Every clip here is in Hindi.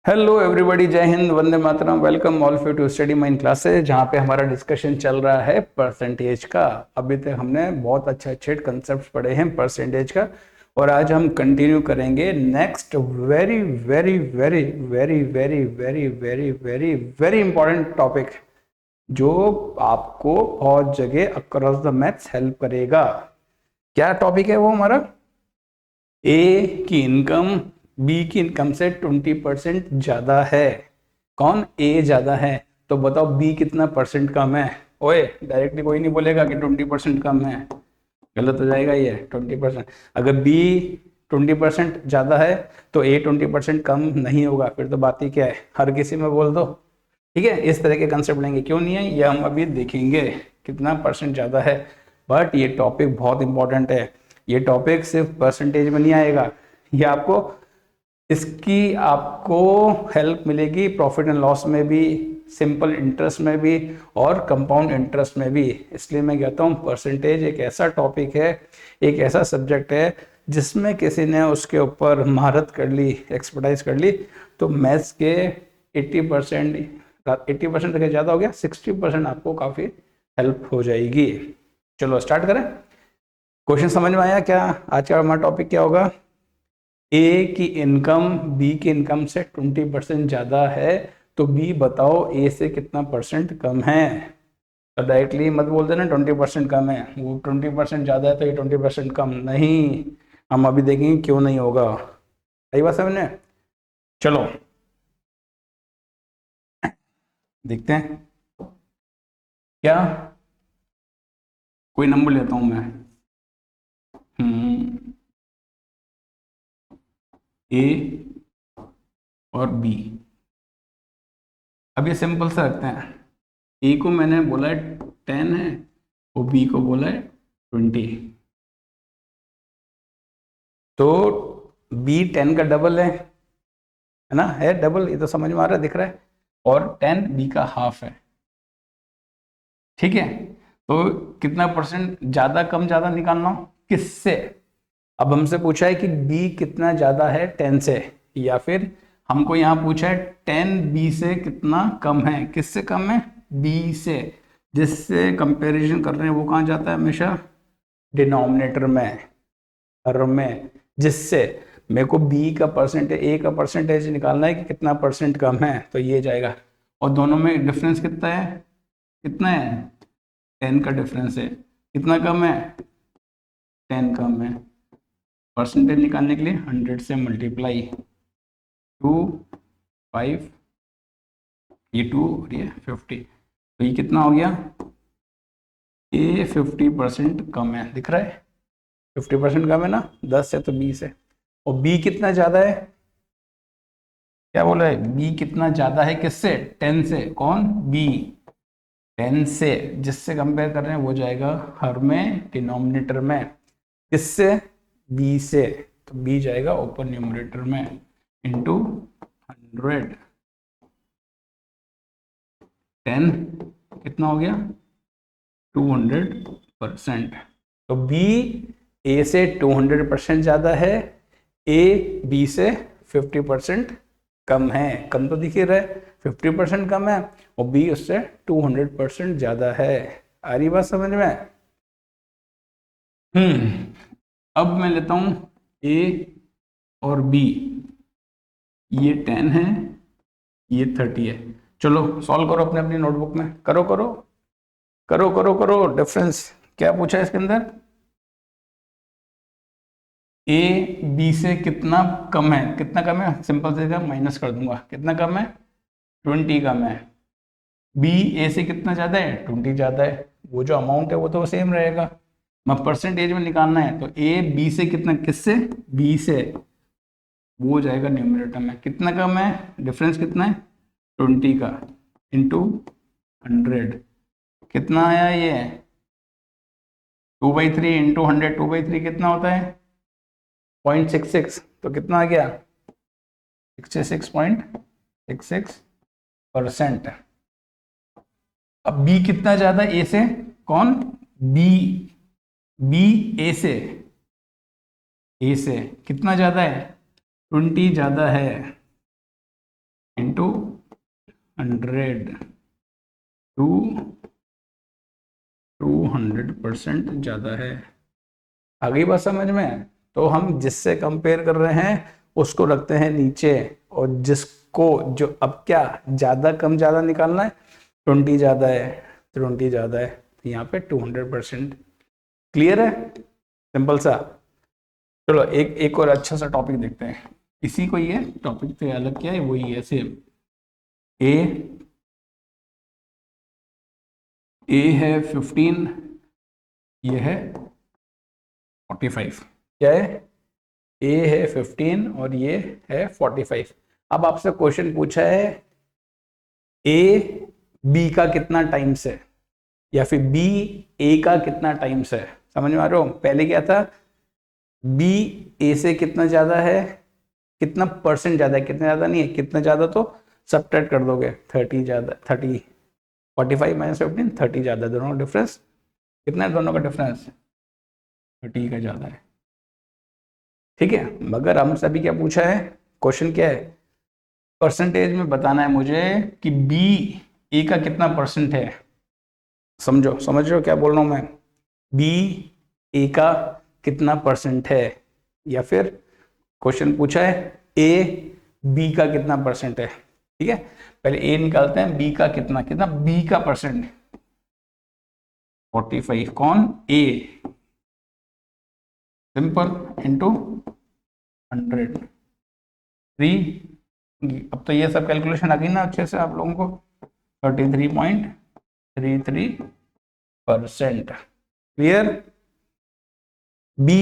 हेलो एवरीबॉडी, जय हिंद, वंदे मातरम। Welcome all of you to study mine classes, जहाँ पे हमारा डिस्कशन चल रहा है परसेंटेज का। अभी तक हमने बहुत अच्छे अच्छे कंसेप्ट पढ़े हैं परसेंटेज का, और आज हम कंटिन्यू करेंगे next very very very very very very very very very important topic, जो आपको बहुत जगह अक्रॉस द मैथ्स हेल्प करेगा। क्या टॉपिक है वो हमारा? ए की इनकम बी की इनकम से 20% ज्यादा है। कौन? ए ज्यादा है। तो बताओ बी कितना परसेंट कम है? ओए, डायरेक्टली कोई नहीं बोलेगा कि 20% कम है, गलत हो जाएगा ये। 20%, अगर बी 20% ज्यादा है तो ए 20% कम नहीं होगा, फिर तो बात ही क्या है, हर किसी में बोल दो। ठीक है, इस तरह के कंसेप्ट लेंगे, क्यों नहीं है ये हम अभी देखेंगे कितना परसेंट ज़्यादा है। बट ये टॉपिक बहुत इंपॉर्टेंट है। ये टॉपिक सिर्फ परसेंटेज में नहीं आएगा, ये आपको इसकी आपको हेल्प मिलेगी प्रॉफिट एंड लॉस में भी, सिंपल इंटरेस्ट में भी, और कंपाउंड इंटरेस्ट में भी। इसलिए मैं कहता हूँ परसेंटेज एक ऐसा टॉपिक है, एक ऐसा सब्जेक्ट है जिसमें किसी ने उसके ऊपर महारत कर ली, एक्सपर्टाइज कर ली, तो मैथ्स के 80%, 80% तक ज़्यादा हो गया, 60% आपको काफ़ी हेल्प हो जाएगी। चलो स्टार्ट करें। क्वेश्चन समझ में आया क्या? आज का हमारा टॉपिक क्या होगा? ए की इनकम बी की इनकम से 20% ज़्यादा है, तो बी बताओ ए से कितना परसेंट कम है। तो डायरेक्टली मत बोल देना 20% कम है, वो 20% ज़्यादा है तो ये 20% कम नहीं। हम अभी देखेंगे क्यों नहीं होगा। सही बात समझने? चलो देखते हैं क्या। कोई नंबर लेता हूं मैं। ए और बी। अब ये सिंपल सा रखते हैं। ए को मैंने बोला है 10 है, और बी को बोला है 20। तो बी 10 का डबल है ना? है डबल, ये तो समझ में आ रहा है, दिख रहा है। और 10 बी का हाफ है। ठीक है, तो कितना परसेंट ज्यादा कम ज्यादा निकालना हो किससे? अब हमसे पूछा है कि बी कितना ज्यादा है 10 से, या फिर हमको यहाँ पूछा है 10 बी से कितना कम है। किससे कम है? बी से। जिससे कंपैरिजन कर रहे हैं वो कहाँ जाता है हमेशा? डिनोमिनेटर में, हर में। जिससे मेरे को बी का परसेंटेज, ए का परसेंटेज निकालना है कि कितना परसेंट कम है, तो ये जाएगा। और दोनों में डिफरेंस कितना है? कितना है? 10 का डिफरेंस है। कितना कम है? 10 कम है। परसेंटेज निकालने के लिए 100 से मल्टीप्लाई, 2 5, ये 2 और ये 50, तो ये कितना हो गया? ए 50% कम है, दिख रहा है? 50% कम है ना, 10 है तो 20 है। और बी कितना ज्यादा है? क्या बोला है? बी कितना ज्यादा है किससे? 10 से। कौन? बी। 10 से जिससे कंपेयर कर रहे हैं वो जाएगा हर में, डिनोमिनेटर में। किससे? बी से। तो बी जाएगा ओपन न्यूमरेटर में, इंटू 100। 10 कितना हो गया? 200%। तो बी ए से 200% ज्यादा है, ए बी से 50% कम है। कम तो दिख ही रहा है, 50% कम है, और बी उससे 200% ज्यादा है। आ रही बात समझ में? अब मैं लेता हूं ए और बी। ये 10 है, ये 30 है। चलो सॉल्व करो अपने अपनी नोटबुक में, करो करो करो करो करो। डिफरेंस क्या पूछा है इसके अंदर? ए बी से कितना कम है? कितना कम है? सिंपल से माइनस कर दूंगा। कितना कम है? 20 कम है। बी ए से कितना ज्यादा है? 20 ज्यादा है। वो जो अमाउंट है वो तो सेम रहेगा, मैं परसेंटेज में निकालना है। तो ए बी से कितना, किससे? बी से। वो जाएगा न्यूमरेटर में। कितना कम है? डिफरेंस कितना है? 20 का, इंटू 100। कितना आया ये? 2/3 इंटू 100, 2/3 कितना होता है? 0.66। तो कितना आ गया? 66.66%। अब बी कितना ज्यादा ए से? कौन? बी। बी ए से, ए से कितना ज्यादा है? 20 ज्यादा है। इंटू 100 टू 200% ज़्यादा है। आ गई बात समझ में? तो हम जिससे कंपेयर कर रहे हैं उसको रखते हैं नीचे, और जिसको जो अब क्या ज़्यादा कम ज़्यादा निकालना है, 20 ज़्यादा है, 20 ज़्यादा है, तो यहाँ पे 200%। क्लियर है? सिंपल सा। चलो एक एक और अच्छा सा टॉपिक देखते हैं। इसी को ये टॉपिक से अलग क्या है, वही है सेम। ए ए है 15, ये है 45। क्या है? ए है 15 और ये है 45। अब आपसे क्वेश्चन पूछा है ए बी का कितना टाइम्स है, या फिर बी ए का कितना टाइम्स है। समझ में आ रहा हो? पहले क्या था, बी ए से कितना ज्यादा है, कितना परसेंट ज्यादा है, कितना ज्यादा नहीं है, कितना ज्यादा तो सब्ट्रैक्ट कर दोगे, 30 ज्यादा, 30, 45 माइनस 15, 30 ज्यादा। दोनों का डिफरेंस कितना है? दोनों का डिफरेंस 30 का ज्यादा है। ठीक है, मगर हमसे अभी क्या पूछा है, क्वेश्चन क्या है, परसेंटेज में बताना है मुझे कि बी ए का कितना परसेंट है। समझो, समझ रहे हो क्या बोल रहा हूं मैं? बी ए का कितना परसेंट है, या फिर क्वेश्चन पूछा है ए बी का कितना परसेंट है। ठीक है, पहले ए निकालते हैं, बी का कितना, कितना बी का परसेंट, 45। कौन? ए। Simple, into 100, 3। अब तो ये सब कैलकुलेशन आ गई ना अच्छे से आप लोगों को। 33.33%। क्लियर? बी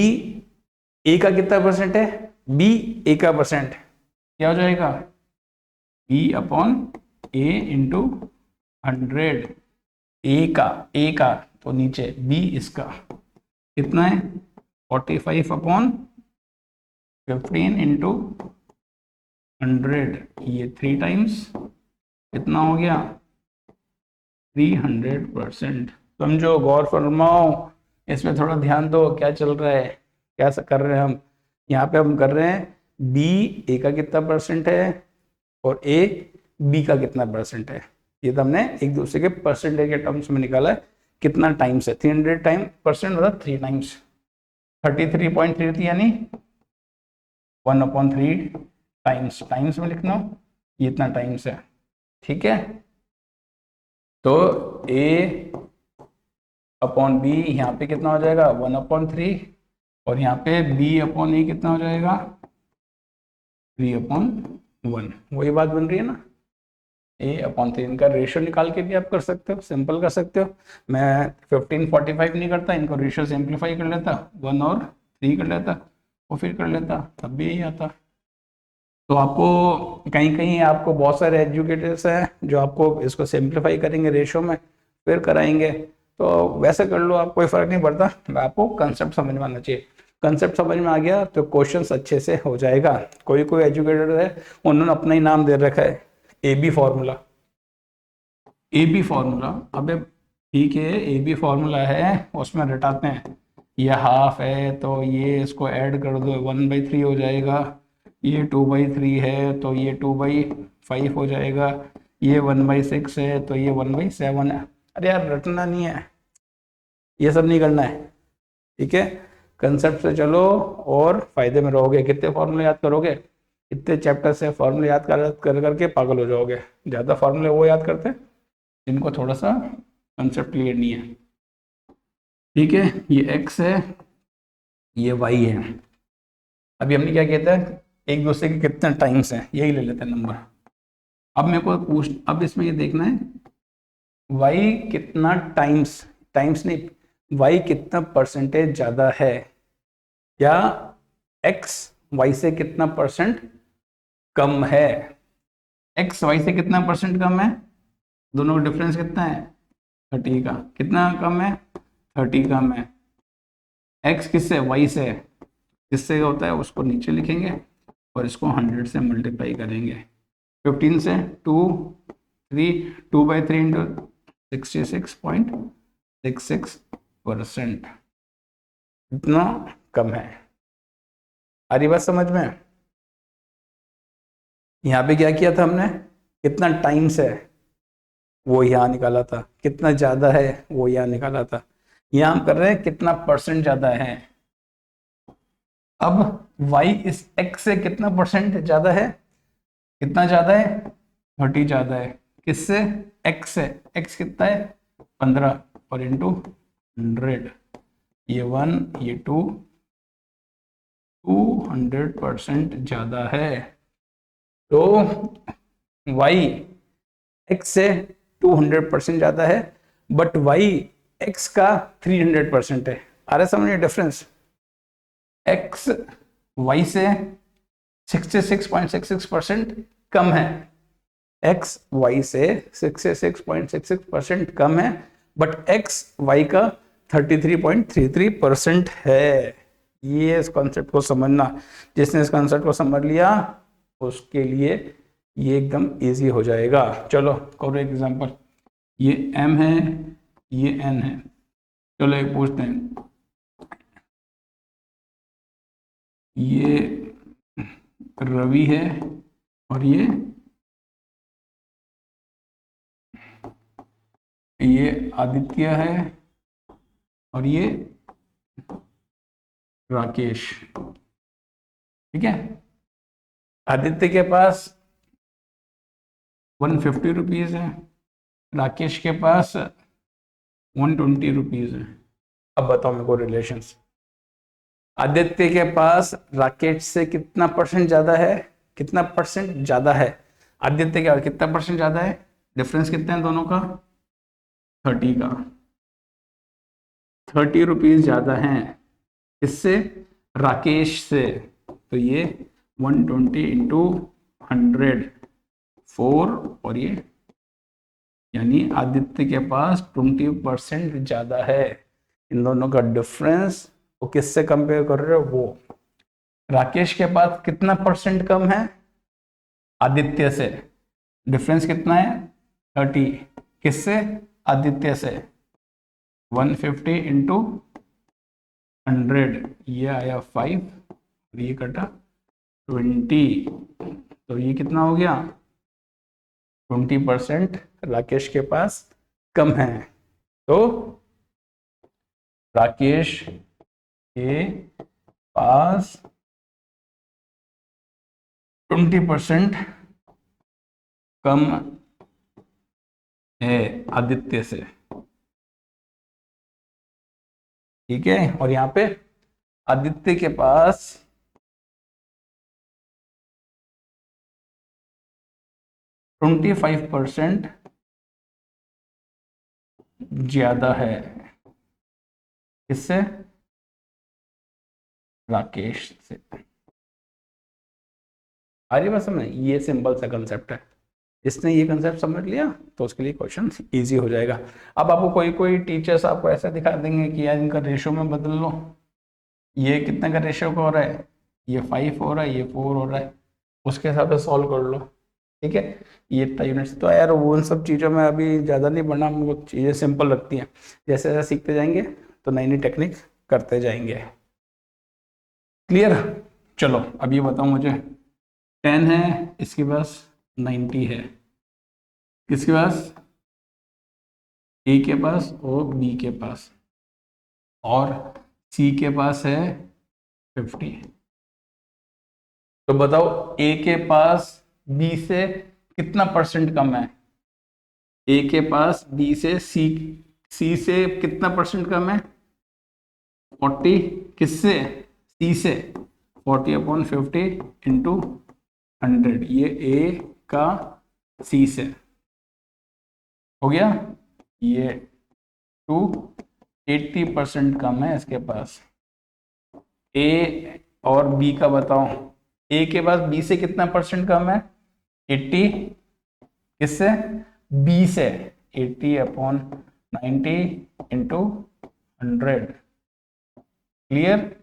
ए का कितना परसेंट है, बी ए का परसेंट क्या हो जाएगा, बी अपॉन ए इंटू 100। ए का तो नीचे बी इसका कितना है, 45 अपॉन 15 इंटू 100, ये 3 टाइम्स कितना हो गया, 300%। समझो, गौर फरमाओ, इसमें थोड़ा ध्यान दो क्या चल रहा है, क्या कर रहे हैं हम। यहाँ पे हम कर रहे हैं बी ए का कितना परसेंट है और ए बी का कितना परसेंट है। ये तो हमने एक दूसरे के परसेंटेज के टर्म्स में निकाला है। कितना टाइम्स है, 300 टाइम परसेंट मतलब 3 टाइम्स, 33.33 यानी 1/3 टाइम्स, टाइम्स में लिखना, ये इतना टाइम्स है। ठीक है, तो ए अपॉन बी यहाँ पे कितना हो जाएगा, 1/3, और यहाँ पे बी अपॉन ए कितना हो जाएगा, 3/1। वही बात बन रही है ना। ए अपॉन 3 इनका रेशियो निकाल के भी आप कर सकते हो, सिंपल कर सकते हो। मैं 15/45 नहीं करता, इनको रेशियो सिंप्लीफाई कर लेता, 1 और 3 कर लेता, और फिर कर लेता, तब भी यही आता। तो आपको कहीं कहीं आपको बहुत सारे एजुकेटर्स हैं जो आपको इसको सिंप्लीफाई करेंगे रेशियो में, फिर कराएंगे। तो वैसे कर लो आप, कोई फर्क नहीं पड़ता, आपको कंसेप्ट समझ में आना चाहिए। कंसेप्ट समझ में आ गया तो क्वेश्चंस अच्छे से हो जाएगा। कोई कोई एजुकेटर है उन्होंने अपना ही नाम दे रखा है, A B formula. A B formula, अबे ठीक है, ए बी फॉर्मूला है, उसमें रटाते हैं, ये हाफ है तो ये इसको ऐड कर दो, 1/3 हो जाएगा। ये 2/3 है तो ये 2/5 हो जाएगा। ये 1/6 है तो ये 1/7 है। अरे यार, रटना नहीं है, ये सब नहीं करना है। ठीक है, कंसेप्ट से चलो और फायदे में रहोगे। कितने फॉर्मूले याद करोगे, इतने चैप्टर से फॉर्मूले याद कर करके पागल हो जाओगे। ज़्यादा फॉर्मूले वो याद करते हैं जिनको थोड़ा सा कंसेप्ट क्लियर नहीं है। ठीक है, ये x है, ये y है। अभी हमने क्या किया था, एक दूसरे के कितने टाइम्स हैं यही ले लेते हैं नंबर। अब मेरे को अब इसमें ये देखना है y कितना टाइम्स, टाइम्स नहीं, y कितना परसेंटेज ज़्यादा है, या x y से कितना परसेंट कम है। x y से कितना परसेंट कम है, दोनों का डिफरेंस कितना है, 30 का। कितना कम है, 30 कम है। x किससे, y से, जिससे होता है उसको नीचे लिखेंगे और इसको 100 से मल्टीप्लाई करेंगे। 15 से 2/3 इंटू 66.66%, इतना कम है। आ रही बात समझ में? यहाँ पे क्या किया था हमने, कितना टाइम्स है वो यहाँ निकाला था, कितना ज्यादा है वो यहाँ निकाला था। यहाँ हम कर रहे हैं कितना परसेंट ज्यादा है। अब y इस x से कितना परसेंट ज्यादा है, कितना ज्यादा है, 30 ज्यादा है। किससे, x से। x कितना है 15 और इंटू 100, ये 1 ये 2, 200% ज्यादा है। तो y x से 200% ज्यादा है, बट y x का 300% है। आ रहा है समझ में डिफरेंस, x y से 66.66% कम है, x y से 66.66% कम है, बट x y का 33.33% है। ये इस कॉन्सेप्ट को समझना, जिसने इस कॉन्सेप्ट को समझ लिया उसके लिए ये एकदम इजी हो जाएगा। चलो करो एक एग्जांपल, ये m है ये n है। चलो एक पूछते हैं, ये रवि है और ये आदित्य है और ये राकेश। ठीक है, आदित्य के पास 150 रुपीज है, राकेश के पास 120 रुपीज है। अब बताओ मेरे को रिलेशंस, आदित्य के पास राकेश से कितना परसेंट ज्यादा है, कितना परसेंट ज्यादा है आदित्य के, और कितना परसेंट ज्यादा है, डिफरेंस कितना है दोनों का, 30 का। 30 रुपीज ज्यादा है इससे, राकेश से। तो ये 120 इंटू 100 4, और ये यानी आदित्य के पास 20% ज्यादा है। इन दोनों का डिफरेंस वो किससे कंपेयर कर रहे हो, वो राकेश के पास कितना परसेंट कम है आदित्य से, डिफरेंस कितना है 30, किससे, आदित्य से। 150 इंटू 100, ये आया 5 और ये कटा 20, तो ये कितना हो गया 20% राकेश के पास कम है। तो राकेश के पास 20% कम है आदित्य से। ठीक है, और यहाँ पे आदित्य के पास 25% ज्यादा है, किससे, राकेश से। आ रही बात समझ, ये सिंपल सा कंसेप्ट है, जिसने ये कंसेप्ट समझ लिया तो उसके लिए क्वेश्चन इजी हो जाएगा। अब आपको कोई कोई टीचर्स आपको ऐसा दिखा देंगे कि यार इनका रेशो में बदल लो, ये कितने का रेशो का हो रहा है, ये 5 हो रहा है, ये 4 हो रहा है, उसके हिसाब से सॉल्व कर लो। ठीक है, ये इतना यूनिट्स तो यार वो उन सब चीज़ों में अभी ज़्यादा नहीं बढ़ना, हमको चीज़ें सिंपल लगती हैं, जैसे जैसे सीखते जाएंगे तो नई नई टेक्निक करते जाएंगे। क्लियर, चलो अब ये बताओ मुझे, 10 है, इसके पास 90 है, किसके पास, ए के पास और बी के पास, और सी के पास है 50। तो बताओ ए के पास बी से कितना परसेंट कम है, ए के पास बी से सी से कितना परसेंट कम है 40, किससे, सी से। 40/50 इंटू 100, ये ए का सी से हो गया, ये 80% कम है इसके पास। ए और बी का बताओ, ए के पास बी से कितना परसेंट कम है 80, किससे, बी से। 80/90 इंटू 100, क्लियर।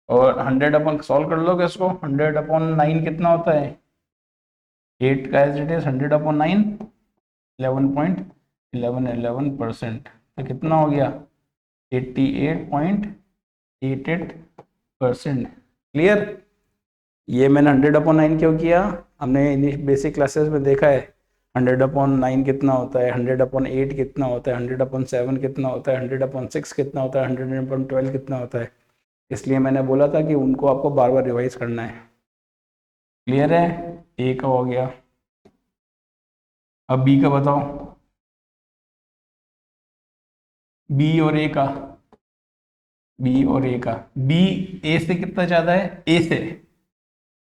और 100 अपन सॉल्व कर लोगे इसको, 100/9 कितना होता है 8 का, एज इट इज 100/9 11.11%, तो कितना हो गया 88.88%। क्लियर, ये मैंने 100/9 क्यों किया, हमने बेसिक क्लासेस में देखा है 100/9 कितना होता है, 100/8 कितना होता है, 100/7 कितना होता है, 100/6 कितना होता है, 100/12 कितना होता है। इसलिए मैंने बोला था कि उनको आपको बार बार रिवाइज करना है। क्लियर है? ए का हो गया। अब बी का बताओ, बी और ए का, बी और ए का। बी ए से कितना ज्यादा है? ए से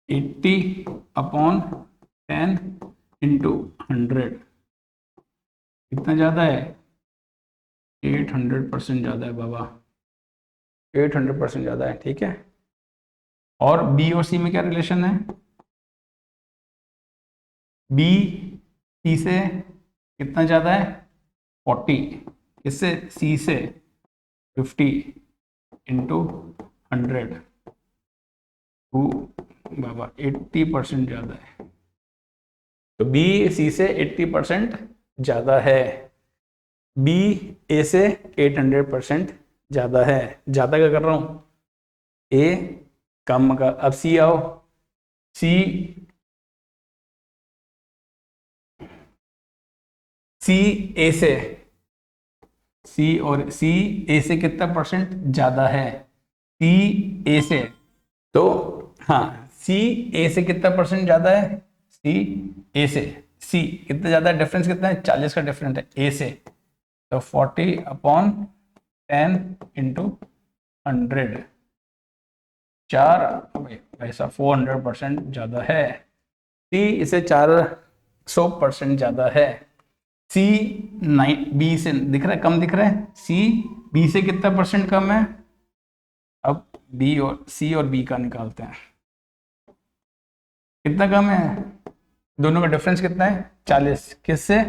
80/10 इंटू 100 कितना ज्यादा है? 800% ज्यादा है बाबा, 800% ज्यादा है। ठीक है, और बी और सी में क्या रिलेशन है? बी सी से कितना ज्यादा है? 40। इससे सी से 50 इंटू 100 टू बाबा 80% ज्यादा है। तो बी सी से 80% ज्यादा है, बी ए से 800% ज्यादा है। ज्यादा क्या कर रहा हूं? ए कम का। अब सी आओ, सी सी ए से, सी और सी ए से कितना परसेंट ज्यादा है? सी ए से, तो हाँ, सी ए से कितना परसेंट ज्यादा है? सी ए से, सी कितना ज्यादा है? डिफरेंस कितना है? 40 का डिफरेंस है ए से। तो 40/10 इंटू 100, 4 ऐसा 400% ज्यादा है। सी इसे 400% ज्यादा है। सी 9 बी से दिख रहा है, कम दिख रहा है। सी बी से कितना परसेंट कम है? अब बी और सी और बी का निकालते हैं, कितना कम है? दोनों का डिफरेंस कितना है? 40। किससे?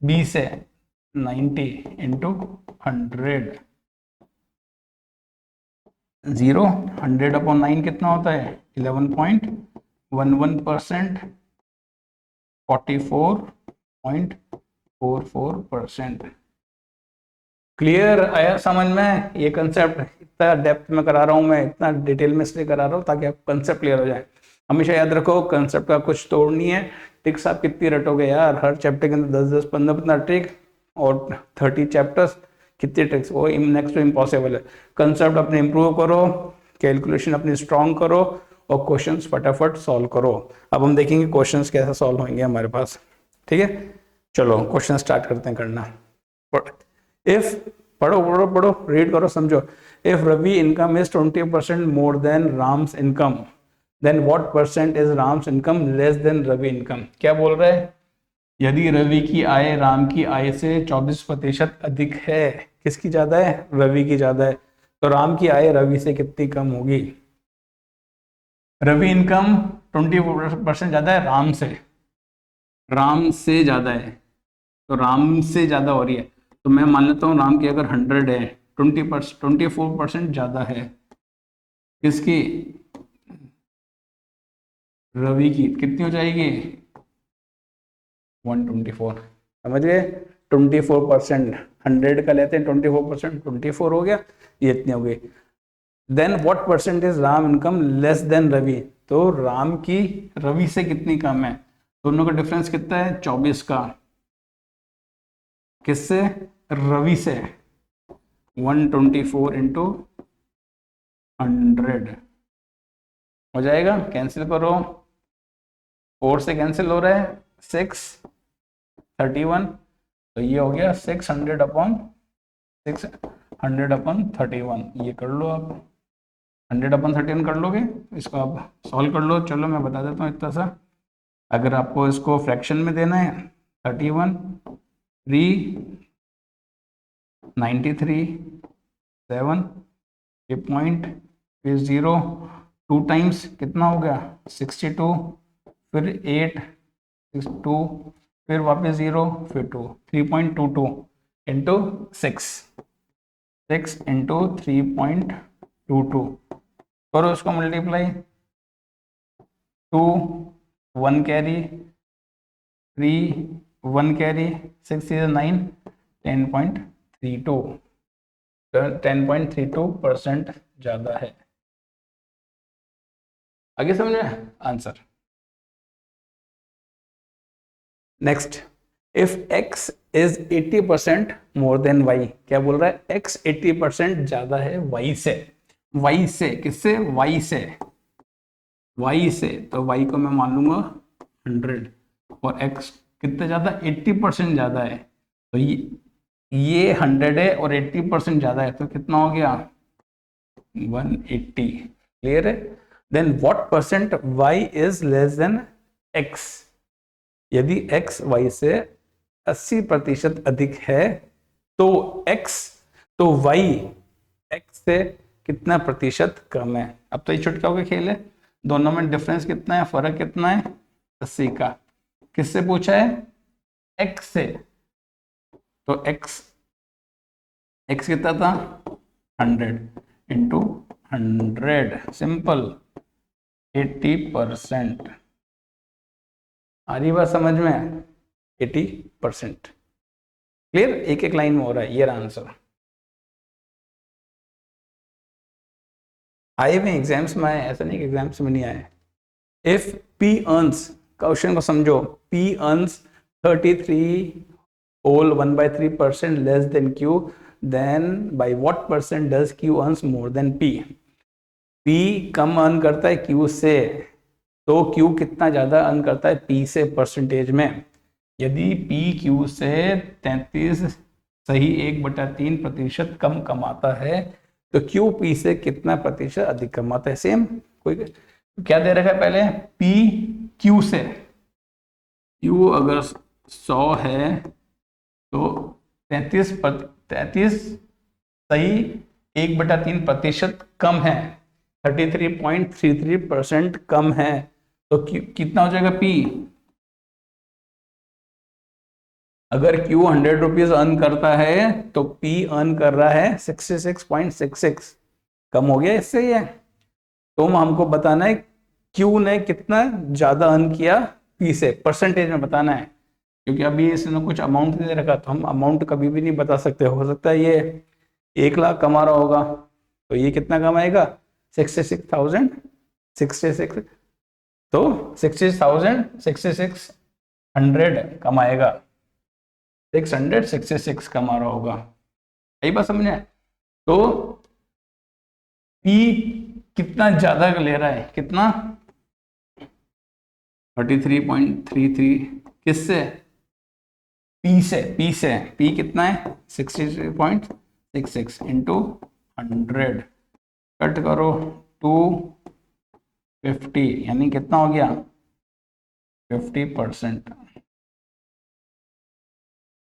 बी से 90 इंटू 100। 100/9 कितना होता है? 11.11%, 44.44%। क्लियर आया समझ में? ये कंसेप्ट इतना डेप्थ में करा रहा हूं मैं, इतना डिटेल में इसलिए करा रहा हूं ताकि आप कंसेप्ट क्लियर हो जाए। हमेशा याद रखो, कंसेप्ट का कुछ तोड़ नहीं है। ट्रिक्स आप कितनी रटोगे यार? हर चैप्टर के अंदर 10-10, 15-15 ट्रिक और 30 चैप्टर्स, कितने ट्रिक्स? वो नेक्स्ट टू इम्पॉसिबल है। कंसेप्ट अपने इंप्रूव करो, कैलकुलेशन अपनी स्ट्रॉन्ग करो और क्वेश्चंस फटाफट सॉल्व करो। अब हम देखेंगे क्वेश्चंस कैसे सॉल्व होंगे हमारे पास। ठीक है, चलो क्वेश्चन स्टार्ट करते हैं करना। इफ, पढ़ो पढ़ो पढ़ो, रीड करो, समझो। If Ravi income is 20% more than Ram's income, then what percent is Ram's income less than Ravi income? क्या बोल रहा है? यदि रवि की आय राम की आय से 24% अधिक है, किसकी ज्यादा है? रवि की ज्यादा है। तो राम की आय रवि से कितनी कम होगी? रवि इनकम 20% ज्यादा है राम से, राम से ज्यादा है, तो राम से ज्यादा हो रही है। तो मैं मान लेता हूँ राम की अगर 100 है, 24% ज्यादा है किसकी? रवि की। कितनी हो जाएगी? 124। समझ गए? 24%, 100 का लेते हैं 24%, 24 हो गया, ये इतनी हो गई। Then what percent is Ram income less than Ravi? तो राम की रवि से कितनी कम है? दोनों का डिफरेंस कितना है? 24 का। किससे? रवि से। 124 इंटू 100 हो जाएगा। कैंसिल करो, 4 से कैंसिल हो रहा है, 6, 31, तो ये हो गया 600/31। ये कर लो आप, 100/31 कर लोगे, इसको आप सॉल्व कर लो। चलो मैं बता देता हूँ इतना सा। अगर आपको इसको फ्रैक्शन में देना है, 31 3 93 7, ये पॉइंट, फिर 0, 2 टाइम्स कितना हो गया? 62, फिर 8, 2, फिर वापस 0, फिर 2, 3.22 इंटू 6 इंटू 3.22 करो इसको मल्टीप्लाई। 2 1 कैरी, 3 1 कैरी, 6 is 9, 10.32, 10.32% ज्यादा है। आगे समझ में answer? Next, if x is 80% more than y, क्या बोल रहा है, x 80% ज्यादा है y से। y से किससे, y से, y से, तो y को मैं मान लूंगा 100 और x कितना ज्यादा, 80% ज्यादा है, तो ये 100 है और 80% ज्यादा है, तो कितना हो गया 180। क्लियर है। Then what percent y is less than x, यदि x y से 80% अधिक है तो x, तो y x से कितना प्रतिशत कम है। अब तो ये छुटकाओं का खेल है, दोनों में डिफरेंस कितना है, फर्क कितना है, 80 का। किससे पूछा है, x से, तो x कितना था 100 इंटू 100, सिंपल 80%। आ रही बात समझ में, 80%। क्लियर, एक एक लाइन में हो रहा है, ये रहा आंसर। आए हुए एग्जाम्स में आए, ऐसा नहीं कि एग्जाम्स में नहीं आए। इफ P अर्न्स, क्वेश्चन को समझो, P earns 33 whole 1/3% less than Q, then by what percent does Q earns more than P? P come earn करता है Q से, तो Q कितना ज्यादा अर्न करता है P से परसेंटेज में। यदि P Q से 33 सही 1/3% कम कमाता है, तो Q P से कितना प्रतिशत अधिक कमाता है। सेम, कोई क्या दे रखा है पहले, P Q से, Q अगर 100 है तो 33 सही 1/3% कम है, 33.33% कम है, तो कितना हो जाएगा P। अगर Q 100 रुपीज अर्न करता है तो P अर्न कर रहा है 66.66, कम हो गया इससे ये। तो हमको बताना है Q ने कितना ज्यादा अर्न किया P से, परसेंटेज में बताना है, क्योंकि अभी इसने कुछ अमाउंट दे रखा, तो हम अमाउंट कभी भी नहीं बता सकते। हो सकता है ये 1 लाख कमा रहा होगा, तो ये कितना कमाएगा 66,000, 66, तो 60,000 6600 कमाएगा, 666 कमा रहा होगा। यही बात समझे। तो P कितना ज्यादा ले रहा है, कितना 33.33, किससे, P से, P कितना है 63.66 इंटू 100, कट करो 250, यानी कितना हो गया 50%।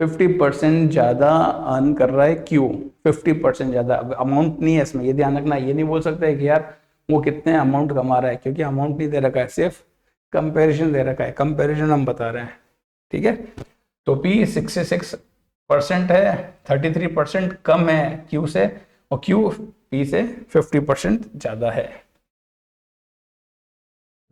50% ज्यादा अर्न कर रहा है Q, 50% ज्यादा। अब अमाउंट नहीं है इसमें, ये ध्यान रखना, ये नहीं बोल सकते है कि यार वो कितने अमाउंट कमा रहा है, क्योंकि अमाउंट नहीं दे रखा है, सिर्फ कंपैरिजन दे रखा है, कंपैरिजन हम बता रहे हैं। ठीक है, तो P 66% है, 33% कम है Q से, और Q P से 50% ज्यादा है।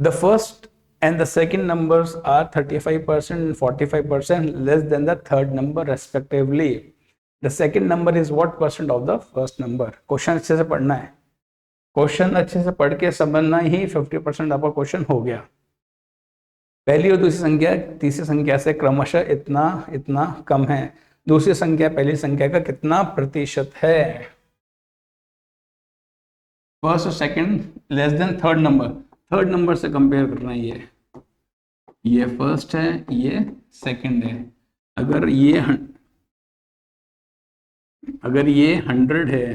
The first and the second numbers are 35% and 45% less than the third number respectively. The second number is what percent of the first number? Question अच्छे से पढ़ना है, क्वेश्चन अच्छे से पढ़ के समझना ही 50% आपका क्वेश्चन हो गया। पहली और दूसरी संख्या तीसरी संख्या से क्रमशः इतना इतना कम है, दूसरी संख्या पहली संख्या का कितना प्रतिशत है। फर्स्ट और second less than third number, third number से कंपेयर करना है। ये फर्स्ट है, ये सेकंड है। अगर ये 100 है,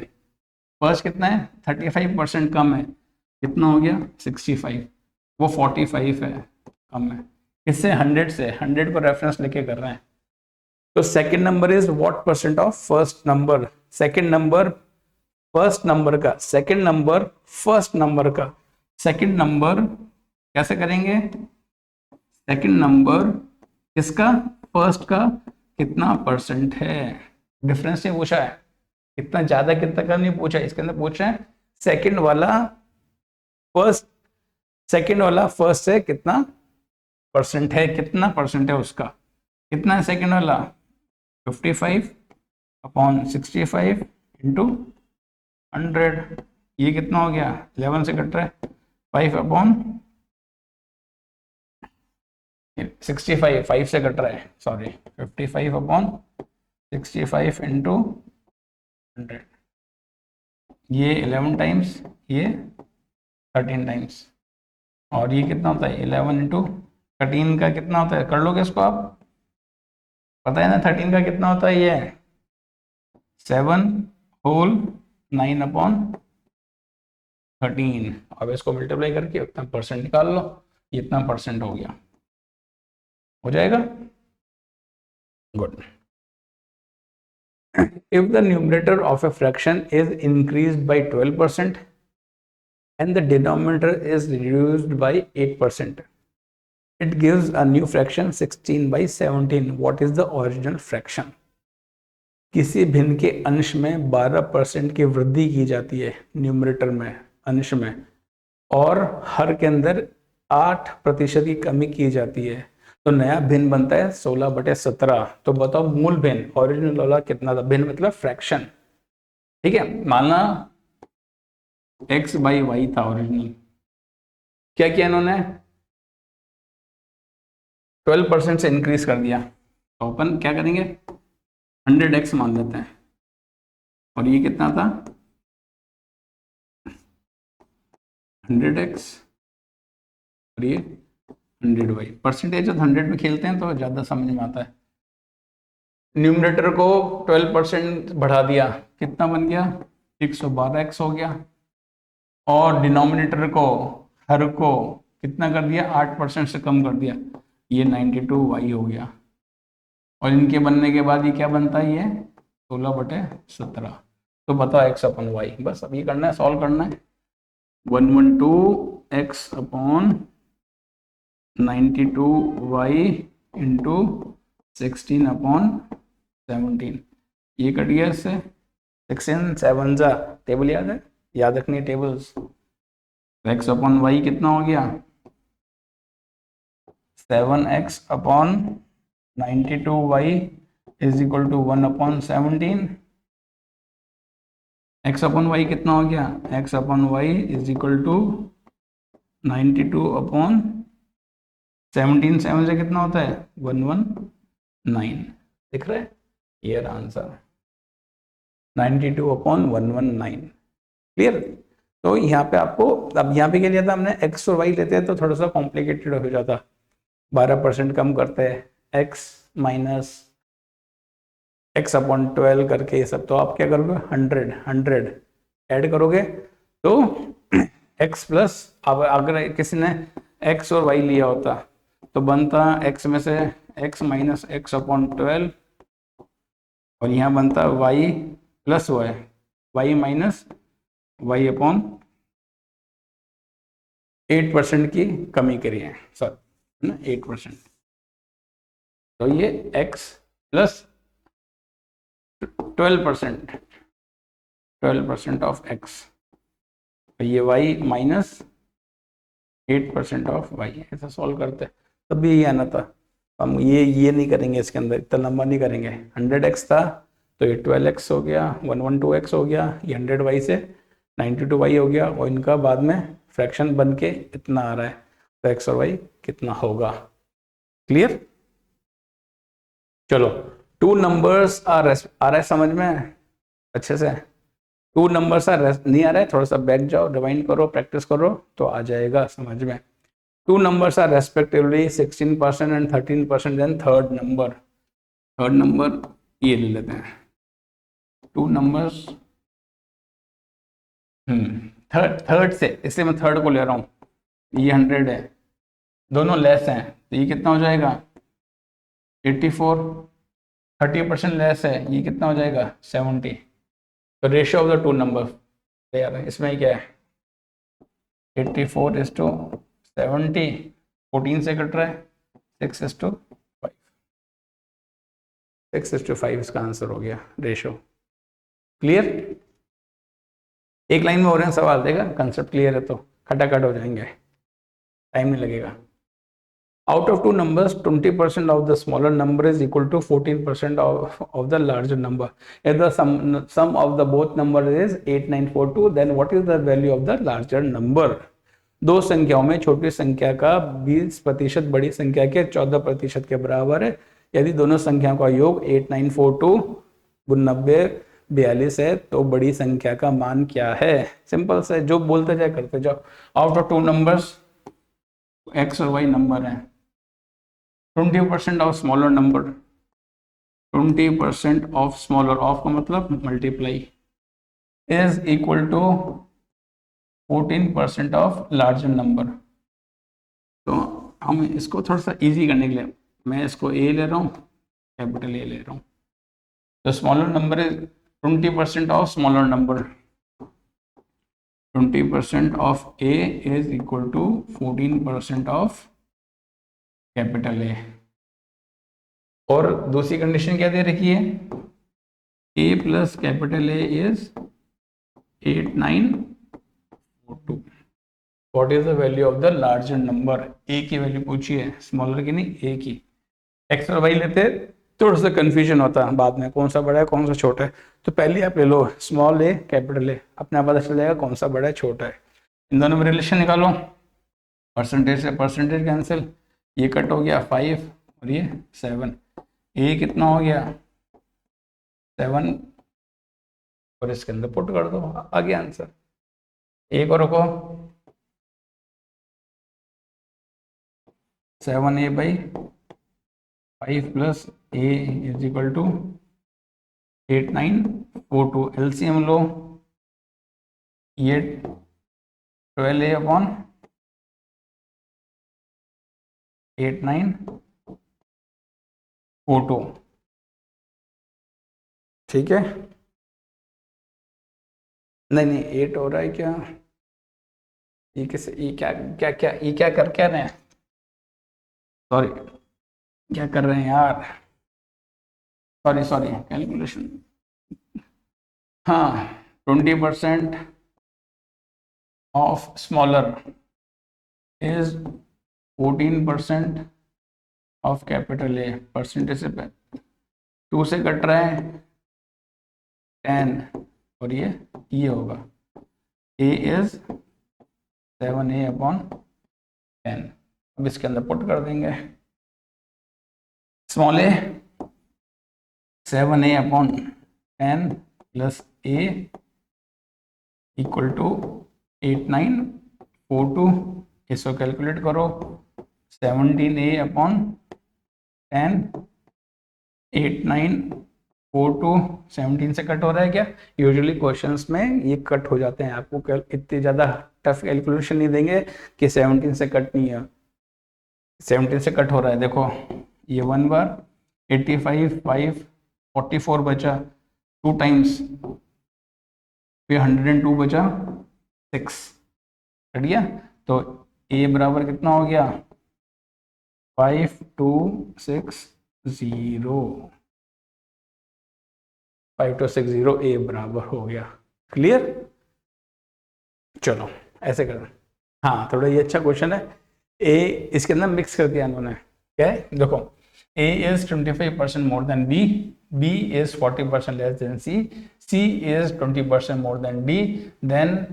फर्स्ट कितना है 35% कम है, कितना हो गया 65, वो 45 है, कम है इससे 100 से, 100 को रेफरेंस लेके कर रहे हैं। तो second number is what percent of first number, second number first number का, सेकंड नंबर फर्स्ट नंबर का, सेकंड नंबर कैसे करेंगे, सेकंड नंबर किसका, फर्स्ट का कितना परसेंट है। डिफरेंस नहीं पूछा है, कितना ज्यादा कितना कम नहीं पूछा, इसके अंदर पूछ रहे हैं सेकंड वाला फर्स्ट, सेकंड वाला फर्स्ट से कितना परसेंट है, कितना परसेंट है उसका, कितना है सेकंड वाला 55/65 इंटू 100, ये कितना हो गया 11 से कट रहा है 5/, 65 5 से कट रहा है, सॉरी 55 अपॉन 65 इंटू 100, ये 11 टाइम्स, ये 13 टाइम्स, और ये कितना होता है 11 इंटू 13 का कितना होता है, कर लोगे इसको आप, पता है ना 13 का कितना होता है, ये 7 होल 9 अपॉन 13, अब इसको मल्टीप्लाई करके उतना परसेंट निकाल लो, ये इतना परसेंट हो गया, हो जाएगा, good. If the numerator of a fraction is increased by 12% and the denominator is reduced by 8%, it gives a new fraction 16 by 17. What is the original fraction? किसी भिन्न के अंश में 12% की वृद्धि की जाती है न्यूमरेटर में, अंश में, और हर के अंदर 8% की कमी की जाती है, तो नया भिन्न बनता है 16/17। तो बताओ मूल भिन्न, ओरिजिनल वाला कितना था, भिन्न मतलब फ्रैक्शन, ठीक है, माना x बाई वाई था ओरिजिनल, क्या किया इन्होंने 12% से इंक्रीज कर दिया, तो अपन क्या करेंगे 100x मान लेते हैं, और ये कितना था 100x, और ये 100y, परसेंटेज 100 में खेलते हैं तो ज़्यादा समझ में आता है। न्यूमरेटर को 12% बढ़ा दिया, कितना बन गया 112x हो गया, और डिनोमिनेटर को, हर को कितना कर दिया 8% से कम कर दिया, ये 92y हो गया, और इनके बनने के बाद ये क्या बनता है, ये 16/17। तो बताओ x अपॉन वाई, बस अब ये करना है, सॉल्व करना है, 112x upon 92y into 16 upon 17, ये कट गया इससे, 16 7 जा, टेबल याद है, याद रखनी है टेबल्स, x अपॉन वाई कितना हो गया 7x upon 92y is equal to 1 upon 17, x upon Y कितना हो गया, x upon Y is equal to 92 upon 17, 7 से कितना होता है 119, दिख रहा है, ये आंसर 92 अपॉन 119, क्लियर। तो यहाँ पे आपको, अब यहाँ पे क्या लिया था हमने, x और y लेते हैं तो थोड़ा सा कॉम्प्लिकेटेड हो जाता, 12% कम करते हैं, x माइनस x अपॉन 12 करके ये सब, तो आप क्या करोगे 100 ऐड करोगे तो x प्लस, अब अगर किसी ने x और y लिया होता तो बनता x में से x माइनस x अपॉन 12, और यहाँ बनता y plus y minus y upon 8% की कमी करी है, सॉरी ना 8%, तो ये x प्लस 12% ऑफ x, तो ये y माइनस 8% ऑफ y, ऐसा सॉल्व करते हैं तब भी ये आना था, हम ये नहीं करेंगे, इसके अंदर इतना लंबा नहीं करेंगे, 100x था तो ये 12x हो गया, 112x हो गया, ये 100y से 92y हो गया, और इनका बाद में फ्रैक्शन बन के इतना आ रहा है, तो x और y कितना होगा, क्लियर। चलो, टू नंबर्स आ रहा है समझ में अच्छे से, टू नंबर्स नहीं आ रहा है, थोड़ा सा बैक जाओ, रिवाइंड करो, प्रैक्टिस करो तो आ जाएगा समझ में। Two numbers are respectively 16% and 13%, then third number ये ले लेते हैं, टू नंबर्स थर्ड से, इसलिए मैं थर्ड को ले रहा हूँ, ये 100 है, दोनों लेस हैं, तो ये कितना हो जाएगा 84, 30% लेस है, ये कितना हो जाएगा 70, तो ratio of the two number यार इसमें क्या है 84:70, 14 से कट रहा है, 6:5, 6:5 इसका आंसर हो गया रेशियो, क्लियर। एक लाइन में हो रहे हैं सवाल, देखा कंसेप्ट क्लियर है तो खटाखट हो जाएंगे, टाइम नहीं लगेगा। Out of two numbers, 20% of the smaller number is equal to 14% of the larger number. If the sum of the both numbers is 8942, then what is the value of the larger number? दो संख्याओं में छोटी संख्या का 20% बड़ी संख्या के 14% के बराबर है। यदि दोनों संख्याओं का योग 8942 9042 है तो बड़ी संख्या का मान क्या है। सिंपल से जो बोलते जाए करते जाओ। Out of two numbers X और वाई नंबर है, 20% of smaller number, 20% of smaller, of का मतलब multiply, is equal to 14% of larger number. तो हम इसको थोड़ा सा इजी करने के लिए मैं इसको ए ले रहा हूँ, कैपिटल ए ले रहा हूँ। तो smaller number is 20% of smaller number, 20% of A is equal to 14% of capital A. और दूसरी कंडीशन क्या दे रखी है, A plus capital A is 8942। What is the value of the larger number, A की वैल्यू पूछी है, स्मॉलर की नहीं, ए की। एक्स और वाई लेते थोड़ा सा कंफ्यूजन होता है बाद में, कौन सा बड़ा है कौन सा छोटा है। तो पहले आप ले लो स्मॉल ए कैपिटल ए, अपने आप पता चल जाएगा कौन सा बड़ा है छोटा है। इन दोनों में रिलेशन निकालो, परसेंटेज से परसेंटेज कैंसिल, ये कट हो गया 5 और ये 7, ए कितना हो गया 7 और इसके अंदर पुट कर दो, आ गया आंसर। ए को रखो 7a by 5 plus A is equal to 8942। LCM लो, ये 12a अपॉन 8942, ठीक है। नहीं 8 हो रहा है क्या, ये किस, ये क्या क्या क्या ये क्या कर क्या रहे हैं, सॉरी क्या कर रहे हैं यार, सॉरी कैलकुलेशन। हाँ 20% of smaller is 14% of capital A, percentage से 2 से कट रहा है 10 और ये होगा ए इज 7a अपॉन 10। अब इसके अंदर पुट कर देंगे, small A 7a upon 10 plus A equal to 8942। इसको कैलकुलेट करो, 17a अपॉन 10, 8942, 17 से कट हो रहा है क्या। यूजुअली क्वेश्चंस में ये कट हो जाते हैं, आपको इतनी ज़्यादा टफ कैलकुलेशन नहीं देंगे कि 17 से कट नहीं है, 17 से कट हो रहा है। देखो ये 1 बार 85 5 44 बचा 2 टाइम्स, फिर 102 बचा 6, कट गया। तो ए बराबर कितना हो गया 5260, 5260 ए बराबर हो गया। क्लियर, चलो ऐसे करना। हाँ थोड़ा ये अच्छा क्वेश्चन है। ए इसके अंदर मिक्स कर दिया इन्होंने, क्या है देखो, A is 25% more than B, B is 40% less than C, C is 20% more than D, then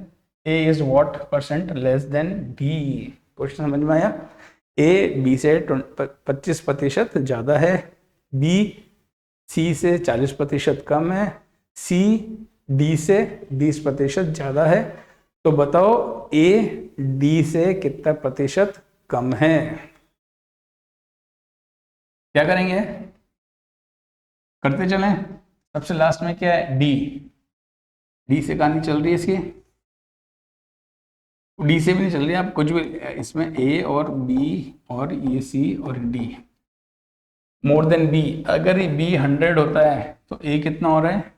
A is what percent less than D. Question समझ में आया। ए बी से 25% ज़्यादा है, बी सी से 40% कम है, सी डी से 20% ज़्यादा है। तो बताओ ए डी से कितना प्रतिशत कम है। क्या करेंगे, करते चलें। सबसे लास्ट में क्या है डी, डी से कहानी चल रही है इसकी, डी से भी नहीं चल रही, आप कुछ भी इसमें ए और बी और ये सी और डी मोर देन बी। अगर ये बी 100 होता है तो ए कितना हो रहा है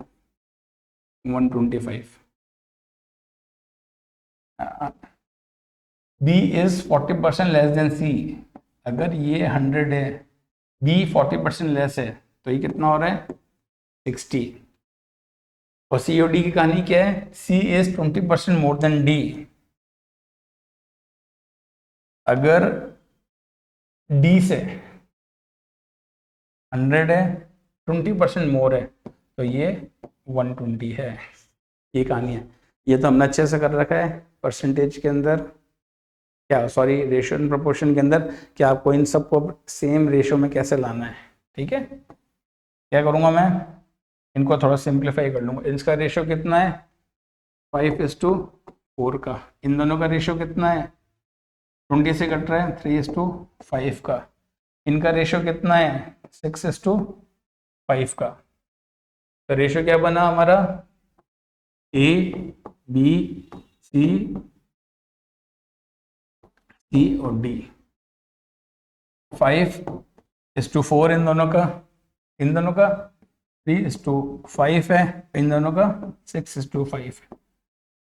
125। बी इज 40% लेस देन सी, अगर ये 100 है, बी 40% लेस है, तो ये कितना हो रहा है 60। और सी और डी की कहानी क्या है, सी इज 20% मोर देन डी, अगर डी से 100 है 20% मोर है तो ये 120 है। ये कहानी है, ये तो हमने अच्छे से कर रखा है परसेंटेज के अंदर। क्या सॉरी रेशियो एंड प्रोपोर्शन के अंदर कि आपको इन सबको सेम रेशियो में कैसे लाना है। ठीक है, क्या करूंगा मैं, इनको थोड़ा सिंप्लीफाई कर लूंगा। इसका रेशियो कितना है 5:4 का। इन दोनों का रेशियो कितना है 20 से कट रहा है 3:5 का। इनका रेशियो कितना है 6:5 का। तो रेशियो क्या बना हमारा ए बी सी सी और डी। 5:4 इन दोनों का, इन दोनों का 3:5 है, इन दोनों का 6:5 है।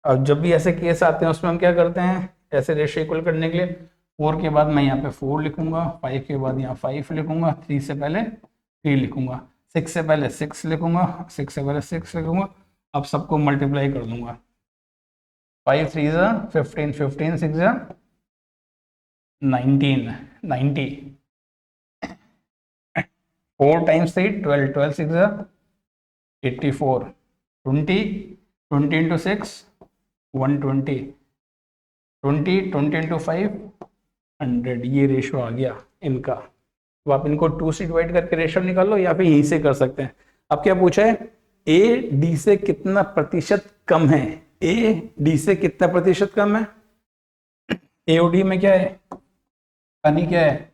अब जब भी ऐसे केस आते हैं उसमें हम क्या करते हैं, ऐसे रेशियो इक्वल करने के लिए 4 के बाद मैं यहाँ पे 4 लिखूंगा, 5 के बाद यहाँ 5 लिखूंगा, 3 से पहले 3 लिखूंगा, 6 से पहले 6 लिखूंगा, 6 से पहले 6 लिखूंगा। अब सबको मल्टीप्लाई कर दूंगा। 5 3 15, 15 6 19, 90, 4 times 3 12, 12 6 84, 20, 20 into 6 120, 20, 20 into 5 100। ये रेशियो आ गया इनका। तो आप इनको 2 से डिवाइड करके रेशियो निकालो या फिर यहीं से कर सकते हैं। अब क्या पूछा है, ए डी से कितना प्रतिशत कम है। ए डी से कितना प्रतिशत कम है, ए और डी में क्या है, यानी क्या है,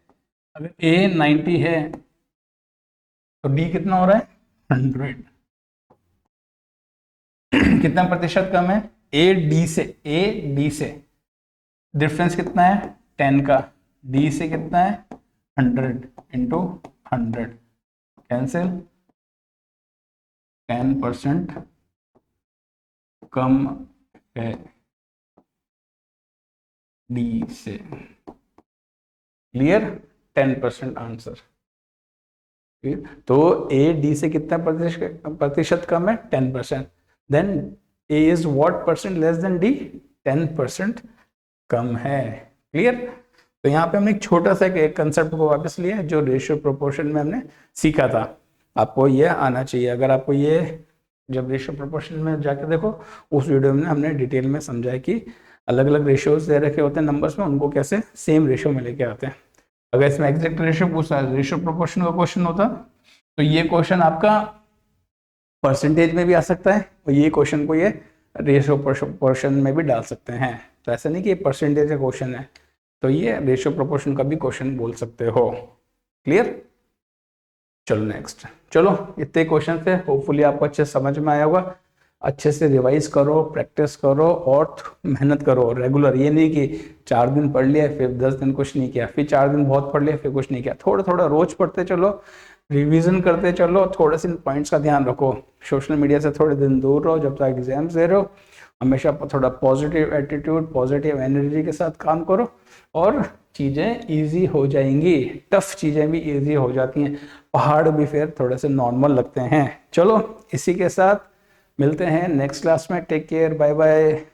अगर ए 90 है तो डी कितना हो रहा है 100। कितना प्रतिशत कम है, ए डी से डिफरेंस कितना है 10 का, डी से कितना है 100 इंटू 100 कैंसिल, 10% कम है डी से। Clear, 10% answer. तो ए डी से कितना प्रतिशत कम है 10%। Then A is what percent less than D, 10% कम है। क्लियर। तो यहाँ पे हमने एक छोटा सा एक कंसेप्ट को वापस लिया जो रेशियो प्रोपोर्शन में हमने सीखा था। आपको ये आना चाहिए। अगर आपको ये जब रेशियो प्रोपोर्शन में जाके देखो उस वीडियो में हमने डिटेल में समझा है कि अलग अलग रेशियोज दे रखे होते हैं नंबर्स में, उनको कैसे सेम रेशियो में लेके आते हैं। अगर इसमें एग्जैक्ट रेशियो पूछता है, रेशियो प्रोपोर्शन का क्वेश्चन होता तो ये क्वेश्चन आपका परसेंटेज में भी आ सकता है और ये क्वेश्चन को ये रेशियो प्रोपोर्शन में भी डाल सकते हैं। तो ऐसा नहीं कि ये परसेंटेज का क्वेश्चन है तो ये रेशियो प्रोपोर्शन का भी क्वेश्चन बोल सकते हो। क्लियर। चलो नेक्स्ट, चलो इतने क्वेश्चन थे, होपफुली आपको अच्छे समझ में आया होगा। अच्छे से रिवाइज करो, प्रैक्टिस करो और मेहनत करो रेगुलर। ये नहीं कि 4 दिन पढ़ लिया फिर 10 दिन कुछ नहीं किया, फिर 4 दिन बहुत पढ़ लिया फिर कुछ नहीं किया। थोड़ा थोड़ा रोज पढ़ते चलो, रिवीजन करते चलो, थोड़े से पॉइंट्स का ध्यान रखो। सोशल मीडिया से थोड़े दिन दूर रहो जब तक एग्जाम्स दे रहे हो। हमेशा थोड़ा पॉजिटिव एटीट्यूड, पॉजिटिव एनर्जी के साथ काम करो और चीज़ें इजी हो जाएंगी। टफ चीज़ें भी इजी हो जाती हैं, पहाड़ भी फिर थोड़े से नॉर्मल लगते हैं। चलो इसी के साथ मिलते हैं नेक्स्ट क्लास में। Take care, bye bye.